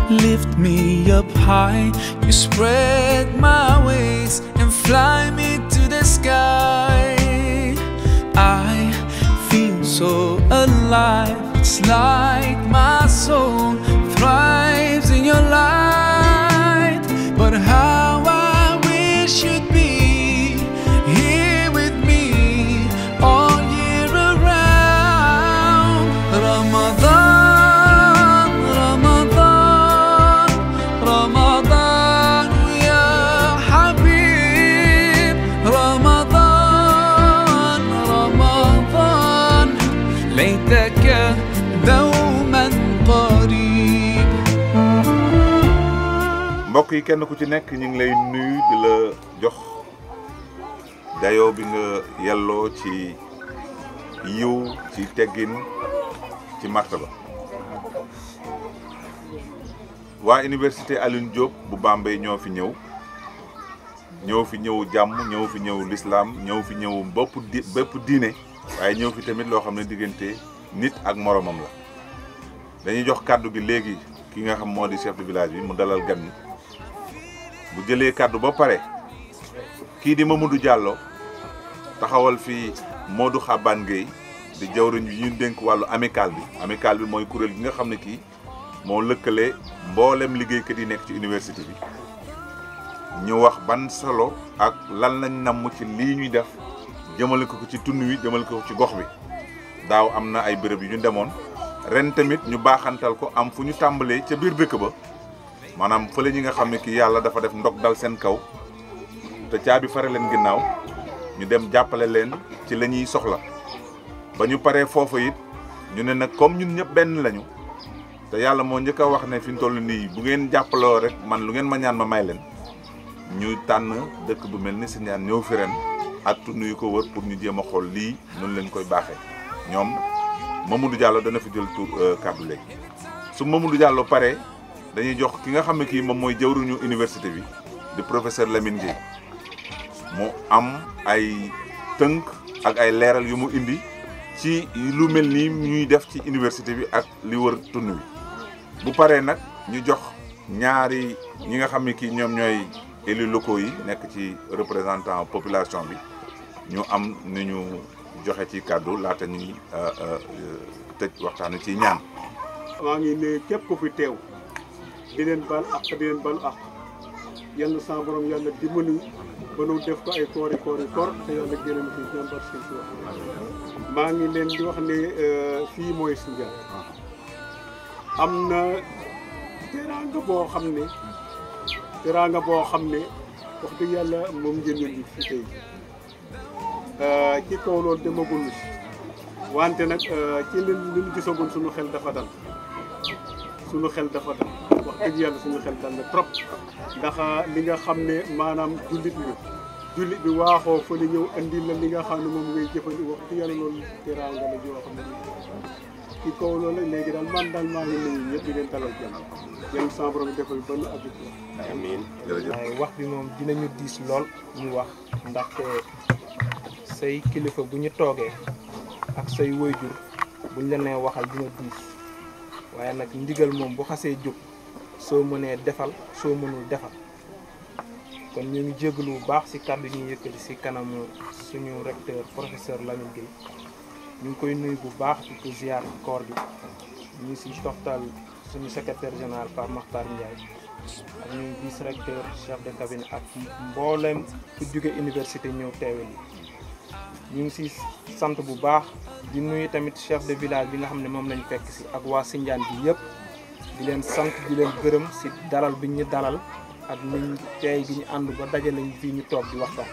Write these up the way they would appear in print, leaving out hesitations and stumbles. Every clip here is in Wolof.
Lift me up high, you spread my wings and fly me to the sky. I feel so alive, it's like my soul thrives in your light. But how I wish you'd be here with me all year around. Ramadan, ليتك دوما قريب. mbokk yi kenn ku ci nekk ñu ngi lay nuyu di la jox dayoo bi nga yelloo ci yiw ci teggin ci martaba. waa université Alioune Diop bu Bambey ñoo fi ñëw jàmm, ñëw fi ñëw l'islam, ñëw fi ñëw bépp diine, waaye ñëw fi tamit loo xam ne diggante nit ak moromam la. dañuy jox kàddu gi léegi ki nga xam moo di chef de village bi mu dalal gan ñi bu jëlee kàddu ba pare kii di Mamadou Diallo taxawal fi Modou Xaban Gueye di jawriñ bi ñu dénk wàllu amical bi mooy kuréel gi nga xam ne kii moo lëkkale mboolem liggéeykat yi nekk ci université bi. ñu wax ban solo ak lan lañ namm ci lii ñuy def jëmale ko ci tund wi, jëmale ko ci gox bi. daaw am na ay béréb yu ñu demoon, ren tamit ñu baaxantal ko am fu ñu tàmbalee ca biir dëkk ba, maanaam fële ñi nga xam ne kii yàlla dafa def ndog dal seen kaw te caabi fare leen ginnaaw, ñu dem jàppale leen ci la ñuy soxla. ba ñu paree foofu it ñu ne nag comme ñun ñëpp benn lañu te yàlla moo njëkk a wax ne fi ñu toll nii bu ngeen jàppaloo rek man lu ngeen ma ñaan ma may leen, ñu tànn dëkk bu mel ni Sindian ñëw fi ren ak tund yu ko wër pour ñu jéem a xool lii noonu leen koy baaxee. ñoom Mamadou Diallo dana fi jël tur kàddu léegi su Mamadou Diallo pare dañuy jox ki nga xam ne kii moom mooy jawriñu université bi di professeur Lamine Gueye mu am ay tënk ak ay leeral yu mu indi ci lu mel nii ñuy def ci université bi ak li wër tund wi. bu paree nag ñu jox ñaari ñi nga xam ne kii ñoom ñooy élus locaux yi nekk ci représentant population bi ñu am ni ñu joxe ci kàddu laata ñuy tëj waxtaanu ci ñaan. maa ngi ne képp ku fi teew di leen bal ak di leen balu ak yàlla sa borom yàlla dimbali ba nu def ko ay koor te yàlla génn fi ñaan bar seen si maa ngi leen di wax ne fii mooy Sindian am na teraanga boo xam ne wax dëgg yàlla moom ngeen indi fi tey ci kaw loolu demagul wante nag ci li ñu gisagoon suñu xel dafa dal wax dëgg yàlla suñu xel dal na trop ndax li nga xam ne maanaam jullit bi waaxoo fa li ñëw andi la li nga xam ne moom ngay jëfandikoo wax dëgg yàlla loolu teraanga la joo xam ne ci kaw loolu léegi daal maa ngi nuyu ñëpp di leen dalal jàmm yéen sama borom defal ba nu abit amiin. waaye wax bi moom dinañu diis lool mu wax ndaxte say kilifa bu ñu toogee ak say waajur buñ la nee waxal dina diis waaye nag ndigal moom bu xasee jóg soo mënee defal soo mënul defal kon ñu ngi jégalu bu baax ci kàddu ñuy yëkkati ci kanamu suñu recteur professeur Lamine Gueye ñu ngi koy nuyu bu baax di ko ziar koor gi ñu ngi ci toftal suñu secrétaire général Pape Makhtar Ndiaye ak ñu vice recteur chef de cabinet ak mboolem ku jóge université ñëw teewe li ñu ngi ci sant bu baax di nuyu tamit chef de village bi nga xam ne moom lañ fekk ci ak waa Sindian bi yëpp di leen sant di leen gërëm ci dalal bi ñu dalal ak niñ teey gi ñu ànd ba dajale fii ñu toog di waxtaan.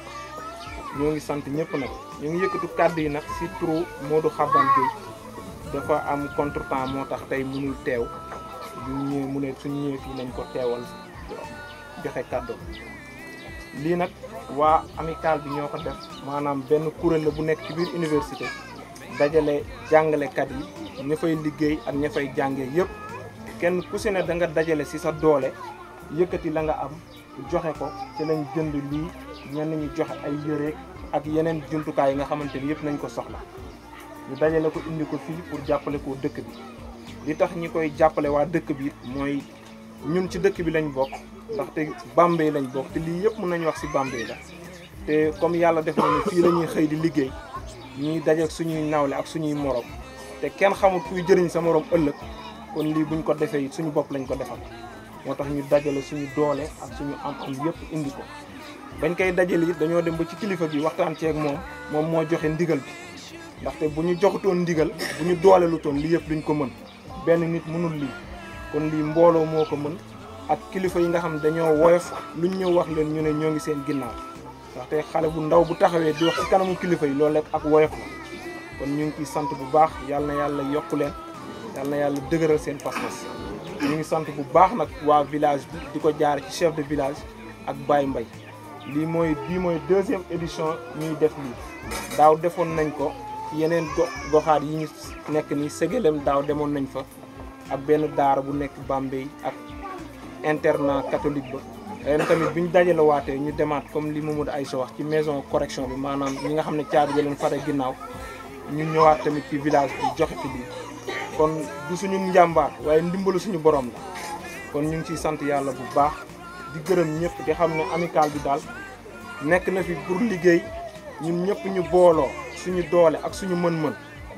ñoo ngi sant ñëpp nag ñu ngi yëkkatu kàddu yi nag ci turu Modou Xaban Gueye dafa am contretemps moo tax tey mënul teew ñu ñëwee mu ne suñu ñëwee fii nañ ko teewal joxe kàddu lii nag waa amical bi ñoo ko def maanaam benn kuréel la bu nekk ci biir université dajale jàngalekat yi ña fay liggéey ak ña fay jàngee yëpp kenn ku si ne da nga dajale si sa doole yëkkati la nga am joxe ko ci lañ jënd lii ñenn ñi joxe ay yëreek ak yeneen jumtukaay yi nga xamante ni yëpp nañ ko soxla ñu dajale ko indi ko fii pour jàppale ko dëkk bi li tax ñi koy jàppale waa dëkk bi mooy ñun ci dëkk bi lañ bokk ndaxte Bambey lañ bokk te lii yëpp mën nañu wax si Bambey la te comme yàlla def na ne fii la ñuy xëy di liggéey ñuy dajeek suñuy nawle ak suñuy morom te kenn xamul kuy jëriñ sa morom ëllëg kon lii buñ ko defee suñu bopp lañ ko defal moo tax ñu dajale suñu doole ak suñu am yëpp indi ko bañ koy dajale it dañoo dem ba ci kilifa bi waxtaan ceeg moom moo joxe ndigal bi ndaxte bu ñu joxutoon ndigal bu ñu doole lu toon lii yëpp duñ ko mën benn nit mënul lii kon lii mbooloo moo ko mën ak kilifa yi nga xam dañoo woyof luñ ñëw wax leen ñu ne ñoo ngi seen ginnaaw ndaxte xale bu ndaw bu taxawee di wax ci kanamu kilifa yi loolu rek ak woyof la kon ñu ngi ciy sant bu baax yàlla na yàlla yokku leen yàlla na yàlla dëgëral seen pas-pas ñu ngi sant bu baax nag waa village bi di ko jaar ci chef de village ak Baye Mbaye bii mooy 2e édition ñuy def lii daaw defoon nañ ko ci yeneen goxaat yi ñu nekk ni Ségelem daaw demoon nañ fa ak benn daara bu nekk Bambey ak internat catholique ba ren tamit bi ñu dajale waatee ñu demaat comme li Mamadou Aïssa wax ci maison correction bi maanaam ñi nga xam ne caabi leen fare ginnaaw ñu ñëwaat tamit ci village bi joxe fi lii kon du suñu njàmbaar waaye ndimbalu suñu borom la kon ñu ngi ciy sant yàlla bu baax di gërëm ñëpp di xam ne amical bi daal nekk na fi pour liggéey ñun ñëpp ñu booloo suñu doole ak suñu mën-mën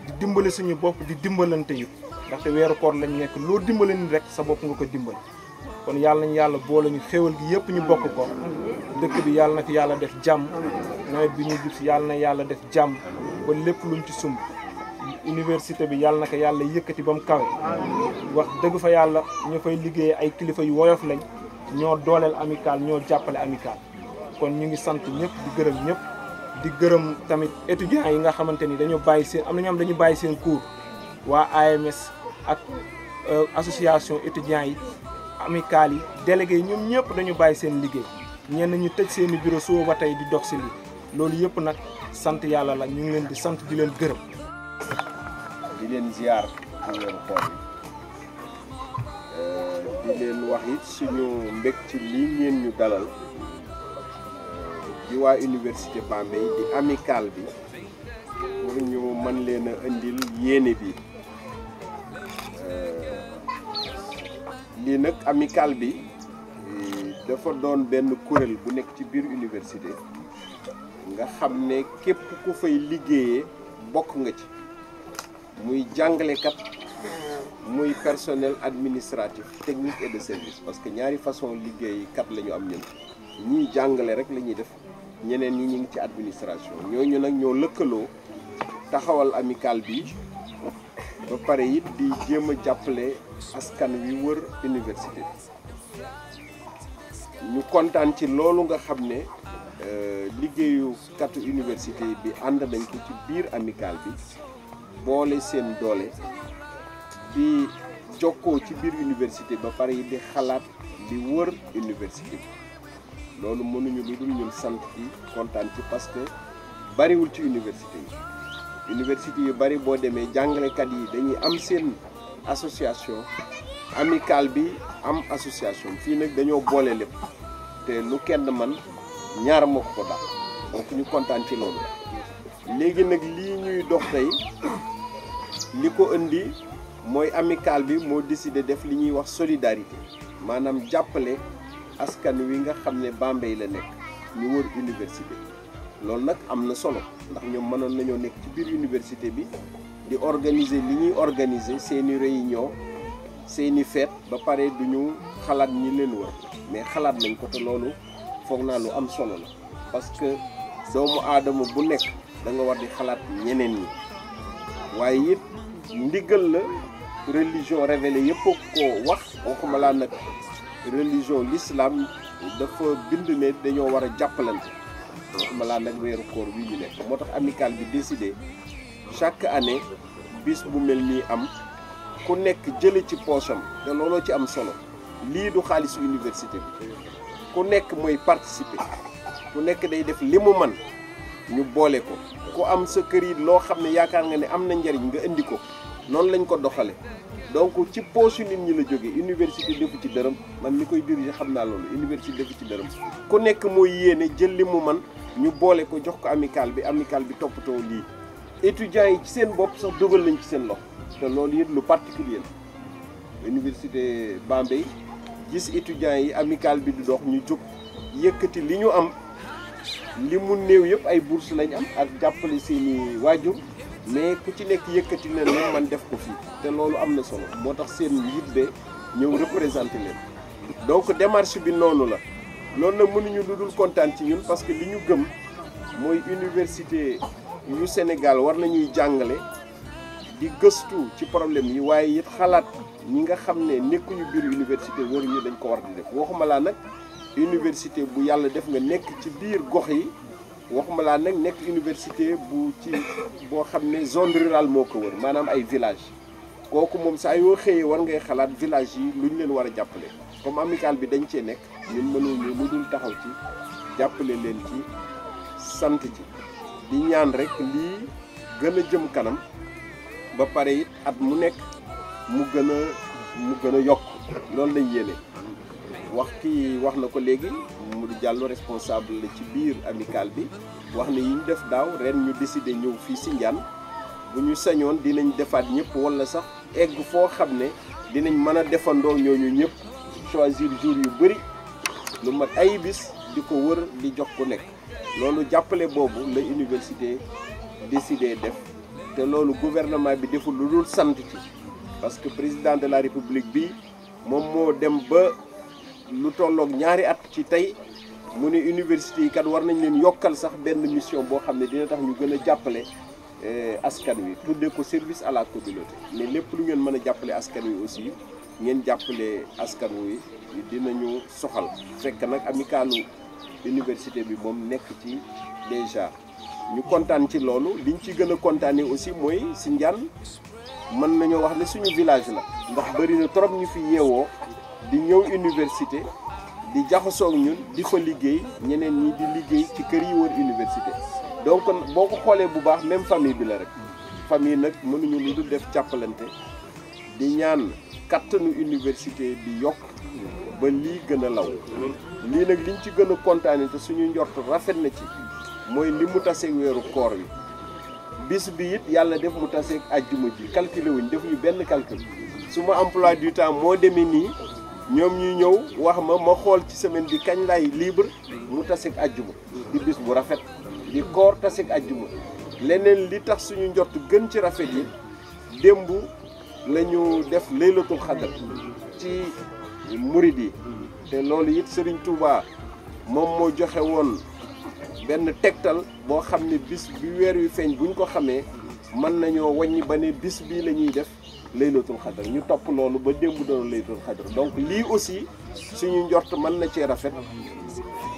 di dimbale suñu bopp di dimbalante yi ndaxte weeru koor lañ nekk loo dimbale ni rek sa bopp nga ko dimbal kon yàlla nañu yàlla boole ñu xéwal gi yëpp ñu bokk ko dëkk bi yàlla na fi yàlla def jàmm nawet bi ñu jub si yàlla na yàlla def jàmm ba lépp luñ ci sumb université bi yàlla na ko yàlla yëkkati ba mu kawe wax dëgg fa yàlla ñu fay liggéey ay kilifa yu woyof lañ ñoo dooleel amical ñoo jàppale amical kon ñu ngi sant ñëpp di gërëm ñëpp di gërëm tamit étudiants yi nga xamante ni dañoo bàyyi seen am na ñoo xam dañu bàyyi seen cours waa AMS ak association étudiants yi amical yi délégués yi ñoom ñëpp dañu bàyyi seen liggéey ñenn ñu tëj seen i bureau suba ba tey di dox si lii loolu yëpp nag sant yàlla la ñu ngi leen di sant di leen gërëm. di leen ziar ci weeru koor bi di leen wax it suñu mbég ci lii ngeen ñu dalal di waa université Bambey di amical bi pour ñu mën leen a indil yéene bi lii nag amical bi dafa doon benn kuréel bu nekk ci biir université nga xam ne képp ku fay liggéeyee bokk nga ci muy jàngalekat muy personnel administratif technique et de service parce que ñaari façon liggéeykat la ñu am ñun ñii jàngale rek la ñuy def ñeneen ñi ñu ngi ci administration ñooñu nag ñoo lëkkaloo taxawal amical bi ba pare it di jéem a jàppale askan wi wër université ñu kontaan ci loolu nga xam ne liggéeyu katu université bi ànd nañ ko ci biir amical bi boole seen doole di jokkoo ci biir université ba pare di xalaat di wër université bi loolu mënuñu lu dul ñun sant ci kontaan ci parce que bariwul ci université yi université yu bari boo demee jàngalekat yi dañuy am seen association amical bi am association fii nag dañoo boole lépp te lu kenn man ñaar moo ko daal donc ñu kontaan ci loolu léegi nag lii ñuy dox tey li ko indi mooy amical bi moo décidé def li ñuy wax solidarité maanaam jàppale askan wi nga xam ne Bambey la nekk ñu wër université loolu nag am na solo ndax ñoom mënoon nañoo nekk ci biir université bi di organiser li ñuy organiser seeni réunion seeni fête ba pare duñu xalaat ñi leen wër mais xalaat nañ ko te loolu foog naa lu am solo la parce que doomu aadama bu nekk da nga war di xalaat ñeneen ñi waaye it ndigal la religion révélée yëpp ko wax waxuma laa nag religion l'islam dafa bind ne dañoo war a jàppalante waxuma laa nag weeru koor wi ñu nekk moo tax amical bi décidé chaque année bis bu mel nii am ku nekk jële ci poosam te looloo ci am solo lii du xaalisu université bi ku nekk mooy participer ku nekk day def li mu man ñu boole ko ku am sa kër yi loo xam ne yaakaar nga ne am na njariñ nga indi ko noonu lañ ko doxale donc ci poche nit ñi la jóge université defu ci dërëm man mi koy diriger xam naa loolu université defu ci dërëm ku nekk mooy yéene jël li mu man ñu boole ko jox ko amical bi toppatoo lii étudiants yi ci seen bopp sax dugal nañ ci seen loxo te loolu it lu particulier la université Bambey gis étudiants yi amical bi di dox ñu jóg yëkkati li ñu am li mu néew yëpp ay bourse lañ am ak jàppale seeni waajur mais ku ci nekk yëkkati na ne man def ko fii te loolu am na solo moo tax seen njiit de ñëw représenté leen donc démarche bi noonu la loolu nag mënuñu lu dul kontaan ci ñun parce que li ñu gëm mooy université yu Sénégal war nañuy jàngale di gëstu ci problème yi waaye it xalaat ñi nga xam ne nekkuñu biir université waruñu dañ ko war di def waxuma laa nag université bu yàlla def nga nekk ci biir gox yi waxuma laa nag nekk université bu ci boo xam ne zone rurale moo ko wër maanaam ay village kooku moom saa yoo xëyee war ngay xalaat village yi lu ñu leen war a jàppale comme amical bi dañ cee nekk ñun mënuñu lu dul taxaw ci jàppale leen ci sant ci di ñaan rek lii gën a jëm kanam ba pare it at mu nekk mu gën a yokk loolu lañ yéene wax na ko léegi Mamadou Diallo responsable la ci biir amical bi wax ne yi ñu def daaw ren ñu décidé ñëw fii si Ndiane bu ñu sañoon dinañ defaat ñëpp wala sax egg foo xam ne dinañ mën a defandoo ñooñu ñëpp choisir jour yu bëri lu mat ay bis di ko wër di jox ku nekk loolu jàppale boobu la université décidé def te loolu gouvernement bi deful lu dul sant ci parce que président de la république bi moom moo dem ba lu tolloog ñaari at ci tey mu ne université yi kat war nañ leen yokkal sax benn mission boo xam ne dina tax ñu gën a jàppale askan wi tuddee ko service à la communauté mais lépp lu ngeen mën a jàppale askan wi aussi ngeen jàppale askan wi dinañu soxal fekk nag amicalu université bi moom nekk ci déjà ñu kontaan ci loolu liñ ci gën a kontaanee aussi mooy si Ndiane mën nañoo wax ne suñu village la ndax bëri na trop ñu fi yeewoo di ñëw université di jaxasoo ak ñun di fa liggéey ñeneen ñi di liggéey ci kër yi wër université donc boo ko xoolee bu baax même famille bi la rek famille nag mënuñu lu dul def jàppalante di ñaan kattanu université bi yokk ba lii gën a law lii nag liñ ci gën a kontaane te suñu njort rafet na ci mooy li mu taseeg weeru koor wi bis bi it yàlla def mu taseeg àjjuma ji calculé wuñ defuñu benn calcul suma emploi du temps moo demee nii ñoom ñuy ñëw wax ma xool ci semaine bi kañ lay libre mu taseeg àjjuma di bis bu rafet di koor taseeg àjjuma leneen li tax suñu njort gën ci rafet yi démb la ñu def laylatul xadar ci murid yi te loolu it Serigne Touba moom moo joxe woon benn tegtal boo xam ne bis bi weer wi feeñ buñ ko xamee mën nañoo wàññi ba ne bis bii la ñuy def laylatul xadar ñu topp loolu ba démb doon laylatul xadar donc lii aussi suñu njort mën na cee rafet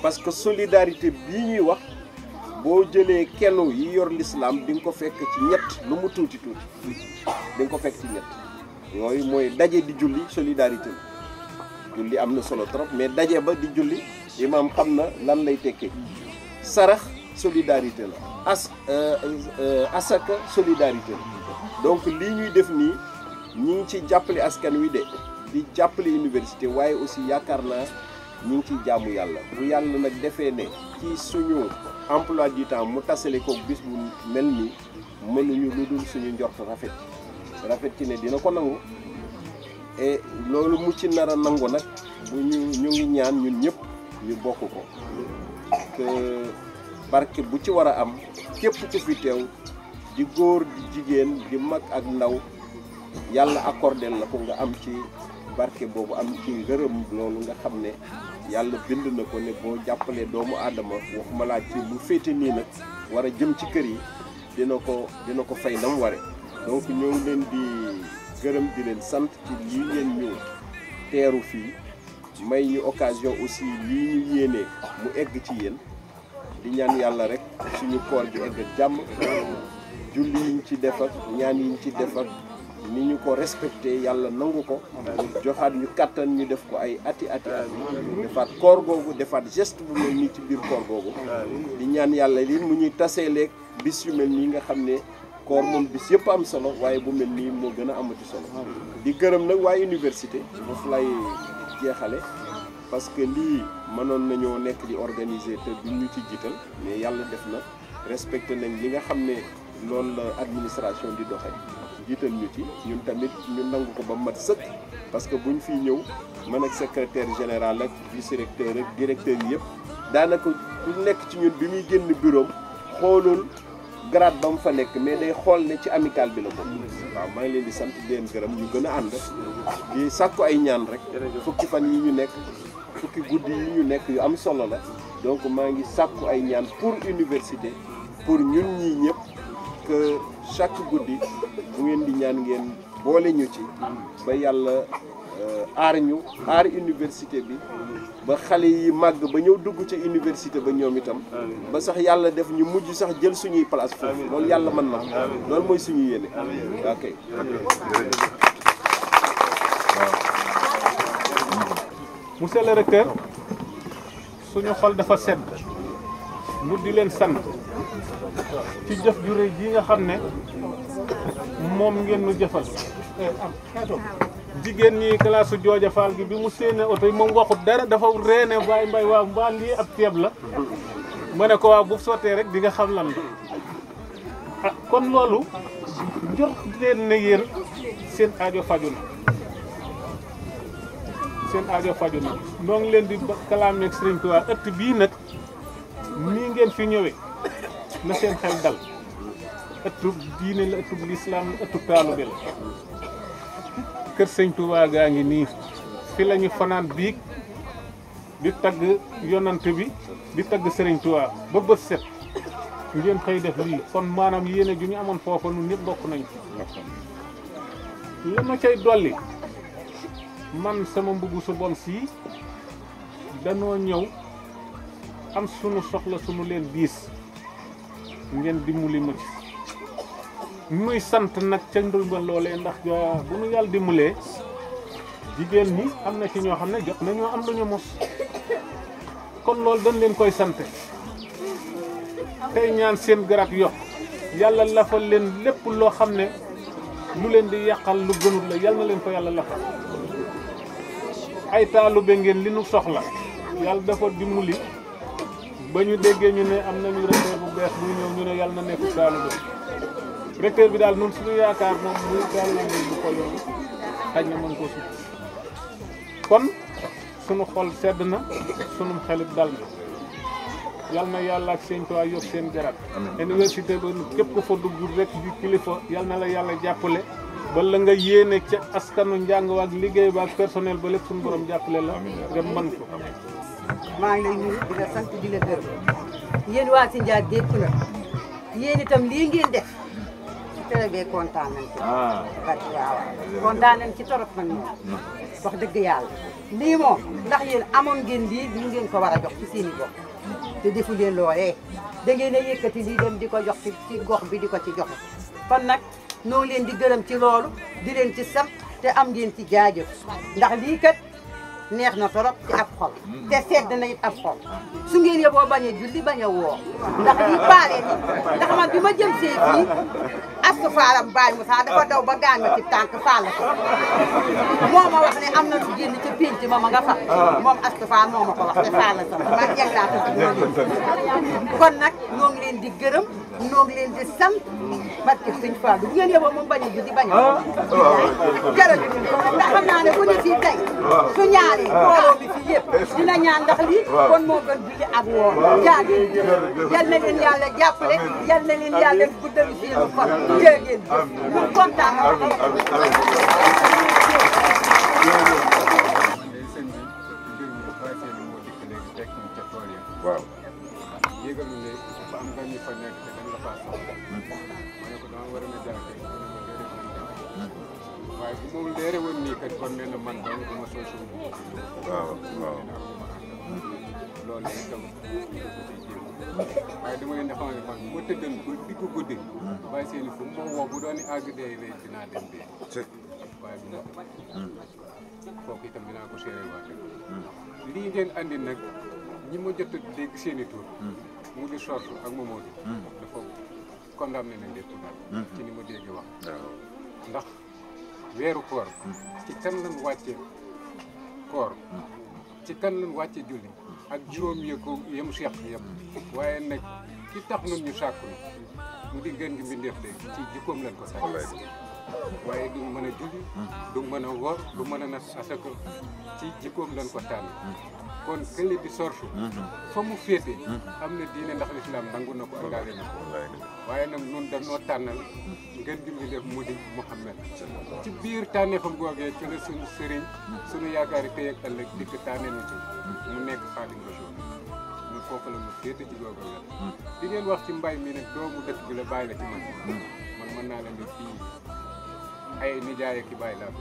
parce que solidarité bii ñuy wax boo jëlee kenn yi yor l'islam di nga ko fekk ci ñett lu mu tuuti tuuti di nga ko fekk ci ñett yooyu mooy daje di julli solidarité la julli am na solo trop mais daje ba di julli imaam xam na lan lay tekkee sarax solidarité la asaka solidarité la donc lii ñuy def nii ñi ngi ci jàppale askan wi de di jàppale université waaye aussi yaakaar naa ñi ngi ciy jaamu yàlla bu yàlla nag defee ne ci suñu emploi du temps mu tasale ko bis bu mel nii mënuñu lu dul suñu njort rafet ci ne dina ko nangu et loolu mu ci nar a nangu nag bu ñu ngi ñaan ñun ñëpp ñu bokk ko que barke bu ci war a am képp ku fi teew di góor di jigéen di mag ak ndaw yàlla accordé la ko nga am ci barke boobu am ci ngërëm loolu nga xam ne yàlla bind na ko ne boo jàppalee doomu aadama waxuma laa ci bu féete nii nag war a jëm ci kër yi dina ko fay na mu ware donc ñoo ngi leen di gërëm di leen sant ci lii ngeen ñu teeru fii may ñu occasion aussi lii ñu yéenee mu egg ci yéen di ñaan yàlla rek suñu koor gi egg jàmm julli yiñ ci def ak ñaan yiñ ci def ak ni ñu ko respecté yàlla nangu ko joxaat ñu kàttan ñu def ko ay ati defaat koor googu defaat geste bu mel nii ci biir koor googu di ñaan yàlla li mu ñuy taseeleeg bis yu mel nii nga xam ne koor moom bis yëpp am solo waaye bu mel nii moo gën a amati solo di gërëm nag waaye université foofu lay jeexale parce que lii mënoon nañoo nekk di organiser te duñ ñu ci jiital mais yàlla def na respecté nañ li nga xam ne loolu la administration di doxe jiital ñu ci ñun tamit ñu nangu ko ba mat sëkk parce que buñ fiy ñëw man ak secrétaire général ak vice recteur ak directeur yi yëpp daanaka ku nekk ci ñun bi muy génn bureau xoolul grade ba mu fa nekk mais day xool ne ci amical bi la bokk. waaw maa ngi leen di sant di leen gërëm ñu gën a ànd di sàkku ay ñaan rek fukki fan yi ñu nekk fukki guddi yi ñu nekk yu am solo la donc maa ngi sàkku ay ñaan pour université pour ñun ñii ñëpp que chaque guddi bu ngeen di ñaan ngeen boole ñu ci ba yàlla aar université bi ba xale yi màgg ba ñëw dugg ca université ba ñoom itam ba sax yàlla def ñu mujj sax jël suñuy place foofu loolu yàlla mën na loolu mooy suñu yéene ok monsieur le recteur suñu xol dafa sedd mu di leen sant ci jëf ju rëy ji nga xam ne moom ngeen nu jëfal jigéen ñi classe su Jooja Faal gi bi mu séenee oto yi moom waxut dara dafa reene baay mbay waaw mbaa lii ab ceeb la ma ne ko waaw bu sottee rek di nga xam lan la ah kon loolu njort leen ne yéen seen aajo faju na seen aajo faju na noo ngi leen di kalaameeg Sëriñ Tuubaa ëtt bii nag nii ngeen fi ñëwee na seen xel dal ëttub diine la ëttub lislaam la ëttub taalube la kër Sëñ Tuubaa gaa ngi nii fi la ñu fanaan biig di tagg yonante bi di tagg Sëriñ Tuubaa ba bët set ngeen xëy def lii kon maanaam yéene ju ñu amoon foofa nun ñëpp bokk nañu la ma cay dolli man sama mbubb su bon sii danoo ñëw am sunu soxla sunu leen diis ngeen dimbali ma ci muy sant nag ca ndimbal loolee ndax bu nu yàlla dimbalee jigéen ñi am na ci ñoo xam ne jot nañoo am lu ñu mos kon loolu dañ leen koy sante tey ñaan seen garab yokk yàlla lafal leen lépp loo xam ne lu leen di yàqal lu gënul la yàlla na leen ko yàlla lafal ay taalube ngeen li nu soxla yàlla dafa dimbali ba ñu déggee ñu ne am nañu recteur bu bees buy ñëw ñu ne yàlla na nekk taalube recteur bi daal ñun suñu yaakaar moom muy taalube bu ko yoon xaj na mën koo sut kon sunu xol sedd na sunu xelit dal na yal na yàlla ak seen toit yokk seen garab université ba képp ko fa dugg rek di kilifa yal na la yàlla jàppale ba la nga yéene ca askanu njàng waak liggéey ba ak personnel ba lépp suñu borom jàppale la nga mën ko maa ngi lay nuyu di la sant di la gërëm yéen waa si Ndiaye gépp la yéen itam lii ngeen def ci télé bee kontaan nañ ci waaw kontaan nañ ci torop nag moom wax dëgg yàlla lii moom ndax yéen amoon ngeen lii li ngeen ko war a jox ci seen i gox te defu leen loolee da ngeen a yëkkati lii dem di ko jox ci gox bi di ko ci joxe kon nag noo leen di gërëm ci loolu di leen ci sant te am ngeen ci jaajëf ndax lii kat neex na torop ci ab xol te sedd na it ab xol su ngeen yeboo bañ a julli bañ a woo ndax lii baale ni ndax man bi ma jëm see fii astu faalam baay Moussa dafa daw ba gaañ ma ci tànk faal la ko moo ma wax ne am na lu génn ca pénc ma nga fa moom astu faal moo ma ko wax te faal la sama ma jeg laa ko kon nag ñoo ngi leen di gërëm ñoo ngi leen di sant barke Sëñ Fall bu ngeen yeboo moom bañ a julli bañ a woo jërëjëf ndax xam naa ne bu ñu fii tey su ñaari mbooloo mi fi yëpp dina ñaan ndax lii kon moo gën julli ak woor jaageen yal na leen yàlla jàppale yal na leen yàlla guddal seen fan jërëjëf mu kontaan waaw yéegalu ne dafa am gan ñu fa nekk te dañ la faa soxla ma ne ko dama war a na jaar kay waaye bu moom leere woon nii kat kon nee na man dong du ma sol suñu waaw waaw loolu itam waaye dama leen di xamal ne man bu ma tëddoon ba diggu guddi bàyyi seen i fu ma woo bu doon àgg dee lay dinaa dem dee waaye bu ma kooku itam dinaa ko seeree waat lii ngeen andi nag ñi ma jot a dégg seen i tur mu di sortu ak Mamadou dafa condamné nañ lépp daal ci ni ma dégg wax ndax weeru koor ci kan lañ wàcce koor ci kan lañ wàcce julli ak juróom yee ko yem seex yëpp waaye nag ki tax nun ñu sàkku mu di gën gi mbindeef de ci jikkoom lañ ko sàkk waaye du mën a julli du mën a woor du mën a nat asaka ci jikkoom lañ ko tànn kon kële di sortu fa mu féete am na diine ndax lislaam nangu na ko andaale na ko waaye nag nun dañoo tànnal ngeen di mbindeef mu di Muhammad ci biir tànneefam googee ci la suñu sëriñ suñu yaakaari tey ak ëllëg dikk tànnee nu ci mu nekk Xaadimu Rasuul ñu foofu la mu féete ci googu la di ngeen wax ci mbay mi nag doomu dëkk bi la bàyyi la ci man mën naa leen di fii ay nijaay ak i bàyyi laa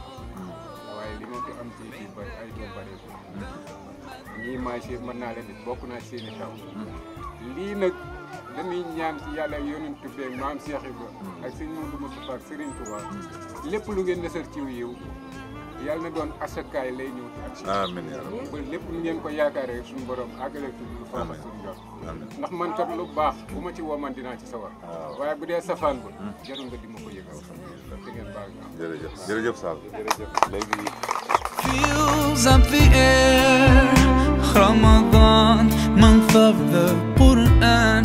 waaye li ma fi am ci fii bari ay doom bari ñii maa si mën naa leen di bokk naa seeni taw lii nag dañuy ñaan ci yàlla yonent bi maam Cheikh Ibra ak sëñ Modou Moustapha ak Serigne Touba lépp lu ngeen nësër ci yiw yàlla na doon asakaay lay ñëw ci ak amiin yaa rabbi ba lépp lu ngeen ko yaakaaree suñu borom àggale ci lu fa suñu jot ndax man kat lu baax bu ma ci woo man dinaa ci sawar waaye bu dee safaan ba jarul nga di ma ko yëgal te ngeen baal jërëjëf jërëjëf Sall jërëjëf léegi Fills up the air Ramadan, month of the Quran